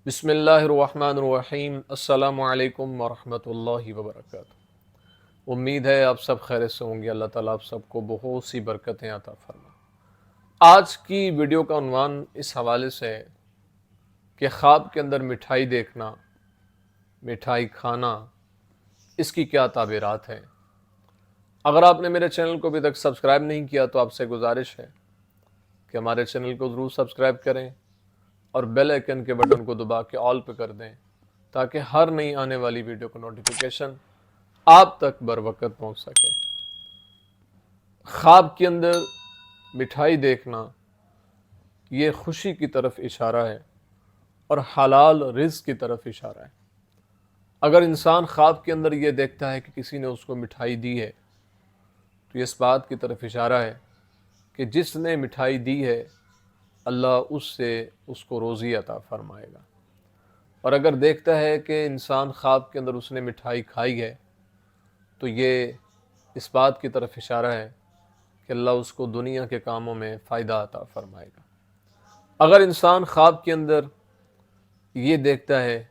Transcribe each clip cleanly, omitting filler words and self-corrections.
بسم اللہ الرحمن الرحیم۔ السلام علیکم ورحمۃ اللہ وبرکاتہ۔ امید ہے آپ سب خیر سے ہوں گے۔ اللہ تعالیٰ آپ سب کو بہت سی برکتیں عطا فرما۔ آج کی ویڈیو کا عنوان اس حوالے سے ہے کہ خواب کے اندر مٹھائی دیکھنا، مٹھائی کھانا، اس کی کیا تعبیرات ہیں۔ اگر آپ نے میرے چینل کو ابھی تک سبسکرائب نہیں کیا تو آپ سے گزارش ہے کہ ہمارے چینل کو ضرور سبسکرائب کریں اور بیل آئیکن کے بٹن کو دبا کے آل پہ کر دیں تاکہ ہر نئی آنے والی ویڈیو کا نوٹیفیکیشن آپ تک بر وقت پہنچ سکے۔ خواب کے اندر مٹھائی دیکھنا یہ خوشی کی طرف اشارہ ہے اور حلال رزق کی طرف اشارہ ہے۔ اگر انسان خواب کے اندر یہ دیکھتا ہے کہ کسی نے اس کو مٹھائی دی ہے تو یہ اس بات کی طرف اشارہ ہے کہ جس نے مٹھائی دی ہے اللہ اس کو روزی عطا فرمائے گا۔ اور اگر دیکھتا ہے کہ انسان خواب کے اندر اس نے مٹھائی کھائی ہے تو یہ اس بات کی طرف اشارہ ہے کہ اللہ اس کو دنیا کے کاموں میں فائدہ عطا فرمائے گا۔ اگر انسان خواب کے اندر یہ دیکھتا ہے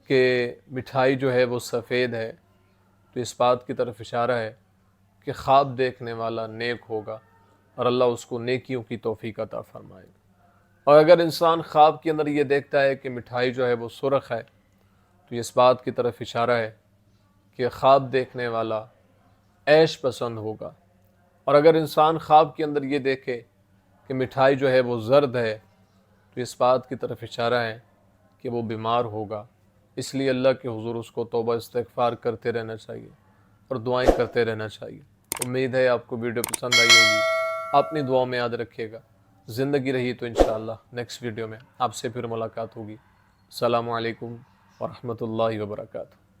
کہ مٹھائی جو ہے وہ سفید ہے تو اس بات کی طرف اشارہ ہے کہ خواب دیکھنے والا نیک ہوگا اور اللہ اس کو نیکیوں کی توفیق عطا فرمائے گا۔ اور اگر انسان خواب کے اندر یہ دیکھتا ہے کہ مٹھائی جو ہے وہ سرخ ہے تو اس بات کی طرف اشارہ ہے کہ خواب دیکھنے والا عیش پسند ہوگا۔ اور اگر انسان خواب کے اندر یہ دیکھے کہ مٹھائی جو ہے وہ زرد ہے تو اس بات کی طرف اشارہ ہے کہ وہ بیمار ہوگا۔ اس لیے اللہ کے حضور اس کو توبہ استغفار کرتے رہنا چاہیے اور دعائیں کرتے رہنا چاہیے۔ امید ہے آپ کو ویڈیو پسند آئی ہوگی۔ اپنی دعاؤں میں یاد رکھیے گا۔ زندگی رہی تو انشاءاللہ نیکسٹ ویڈیو میں آپ سے پھر ملاقات ہوگی۔ السلام علیکم ورحمۃ اللہ وبرکاتہ۔